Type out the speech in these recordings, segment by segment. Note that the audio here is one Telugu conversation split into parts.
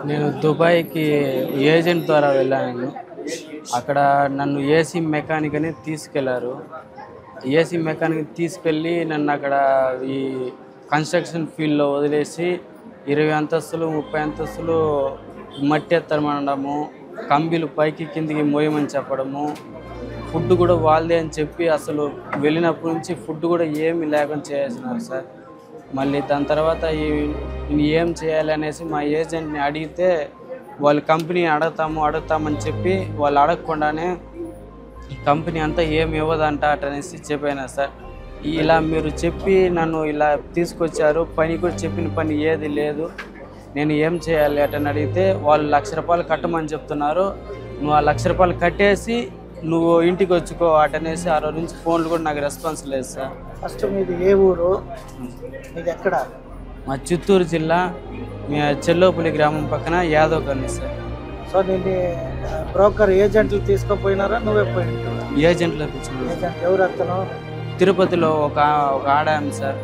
నేను దుబాయ్‌కి ఏజెంట్ ద్వారా వెళ్ళాను. అక్కడ నన్ను ఏసీ మెకానిక్ అని తీసుకెళ్లారు. ఏసీ మెకానిక్ తీసుకెళ్ళి నన్నక్కడ ఈ కన్‌స్ట్రక్షన్ ఫీల్డ్‌లో వదిలేసి 20 అంతస్తులు, 30 అంతస్తులు మట్టి ఎత్తమనడము, కంబీలు పైకి కిందికి మోయమని చెప్పడము, ఫుడ్ కూడా వాళ్ళదే అని చెప్పి అసలు వెళ్ళినప్పటి నుంచి ఫుడ్ కూడా ఏమీ లేకుండా చేసేసినారు సార్. మళ్ళీ దాని తర్వాత నేను ఏం చేయాలి అనేసి మా ఏజెంట్‌ని అడిగితే వాళ్ళు కంపెనీ అడుగుతామని చెప్పి వాళ్ళు అడగకుండానే ఈ కంపెనీ అంతా ఏమి ఇవ్వదంట అటనేసి చెప్పాను సార్. ఇలా మీరు చెప్పి నన్ను ఇలా తీసుకొచ్చారు, పని కూడా చెప్పిన పని ఏది లేదు, నేను ఏం చేయాలి అటని అడిగితే వాళ్ళు ₹1,00,000 కట్టమని చెప్తున్నారు. నువ్వు ఆ ₹1,00,000 కట్టేసి నువ్వు ఇంటికి వచ్చుకో అటనేసి ఆ రోజు నుంచి ఫోన్లు కూడా నాకు రెస్పాన్స్ లేదు సార్. ఫస్ట్ మీది ఏ ఊరు, మీది ఎక్కడ? మా చిత్తూరు జిల్లా చెల్లోపల్లి గ్రామం పక్కన యాదవ్ కాలనీ సార్. సో నేను బ్రోకర్ ఏజెంట్లు తీసుకుపోయినారా, నువ్వే పోయినా? ఏజెంట్లో కూర్చున్నాను. ఏజెంట్ ఎవరు అతను? తిరుపతిలో ఒక ఆడాము సార్.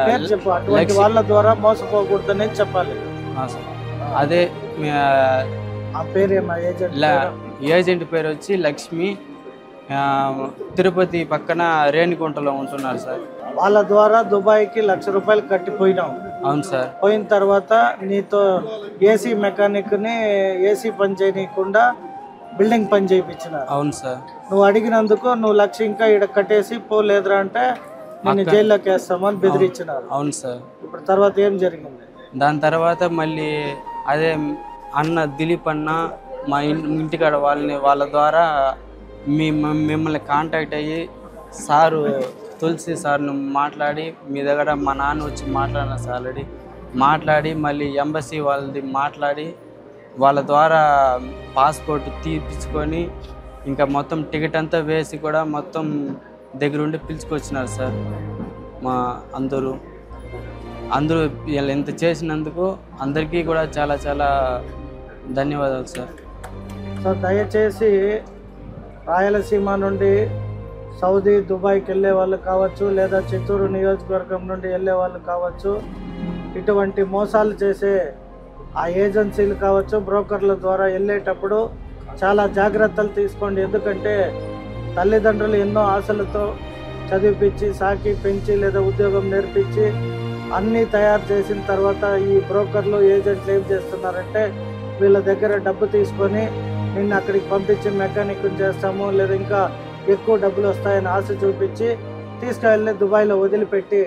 పేరు చెప్పు, అటువంటి వాళ్ళ ద్వారా మోసపోకూడదని చెప్పాలి. సార్ అదే ఆ పేరేమా ఏజెంట్? ఏజెంట్ పేరు వచ్చి లక్ష్మి. తిరుపతి పక్కన రేణిగుంటలో ఉంటున్నారు సార్. వాళ్ళ ద్వారా దుబాయ్కి ₹1,00,000 కట్టిపోయినావు. అవును సార్. పోయిన తర్వాత నీతో ఏసీ మెకానిక్ని ఏసీ పని చేయకుండా బిల్డింగ్ పని చేయించినారు. అవును సార్. నువ్వు అడిగినందుకు నువ్వు ₹1,00,000 ఇంకా ఇక్కడ కట్టేసి పోలేదురా అంటే నిన్ను జైల్లోకి వేస్తామని బెదిరించినారు. అవును సార్. ఇప్పుడు తర్వాత ఏం జరిగింది? దాని తర్వాత మళ్ళీ అదే అన్న దిలీప్ అన్న మా ఇంటికాడ వాళ్ళ ద్వారా మిమ్మల్ని కాంటాక్ట్ అయ్యి సారు తులసి సార్ను మాట్లాడి మీ దగ్గర మా నాన్న వచ్చి మాట్లాడిన సార్ ఆల్రెడీ మాట్లాడి మళ్ళీ ఎంబసీ వాళ్ళది మాట్లాడి వాళ్ళ ద్వారా పాస్పోర్ట్ తీపించుకొని ఇంకా మొత్తం టికెట్ అంతా వేసి కూడా మొత్తం దగ్గరుండి పిలుచుకొచ్చినారు సార్. మా అందరూ వీళ్ళు ఇంత చేసినందుకు అందరికీ కూడా చాలా చాలా ధన్యవాదాలు సార్. సో దయచేసి రాయలసీమ నుండి సౌదీ దుబాయ్కి వెళ్ళే వాళ్ళు కావచ్చు, లేదా చిత్తూరు నియోజకవర్గం నుండి వెళ్ళే వాళ్ళు కావచ్చు, ఇటువంటి మోసాలు చేసే ఆ ఏజెన్సీలు కావచ్చు, బ్రోకర్ల ద్వారా వెళ్ళేటప్పుడు చాలా జాగ్రత్తలు తీసుకోండి. ఎందుకంటే తల్లిదండ్రులు ఎన్నో ఆశలతో చదివిపించి సాకి పెంచి లేదా ఉద్యోగం నేర్పించి అన్నీ తయారు చేసిన తర్వాత ఈ బ్రోకర్లు ఏజెంట్లు ఏం చేస్తున్నారంటే వీళ్ళ దగ్గర డబ్బు తీసుకొని నిన్ను అక్కడికి పంపించి మెకానిక్ని చేస్తాము లేదా ఇంకా ఎక్కువ డబ్బులు వస్తాయని ఆశ చూపించి తీసుకువెళ్ళి దుబాయ్లో వదిలిపెట్టి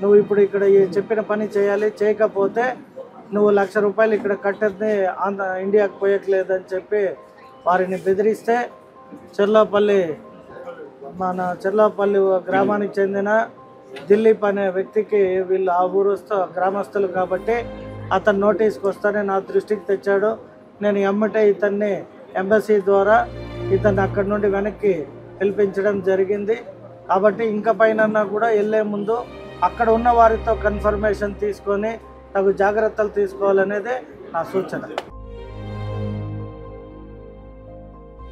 నువ్వు ఇప్పుడు ఇక్కడ చెప్పిన పని చేయాలి, చేయకపోతే నువ్వు ₹1,00,000 ఇక్కడ కట్టేది ఇండియాకు పోయట్లేదని చెప్పి వారిని బెదిరిస్తే మన చెర్లోపల్లి గ్రామానికి చెందిన దిలీప్ అనే వ్యక్తికి వీళ్ళు ఆ గ్రామస్తులు కాబట్టి అతను నోటీస్కి వస్తానే నా దృష్టికి తెచ్చాడు. నేను ఎమ్మటే ఇతన్ని ఎంబసీ ద్వారా ఇతన్ని అక్కడి నుండి వెనక్కి పిలిపించడం జరిగింది. కాబట్టి ఇంకా పైన కూడా వెళ్ళే ముందు అక్కడ ఉన్న వారితో కన్ఫర్మేషన్ తీసుకొని తగు జాగ్రత్తలు తీసుకోవాలనేదే నా సూచన.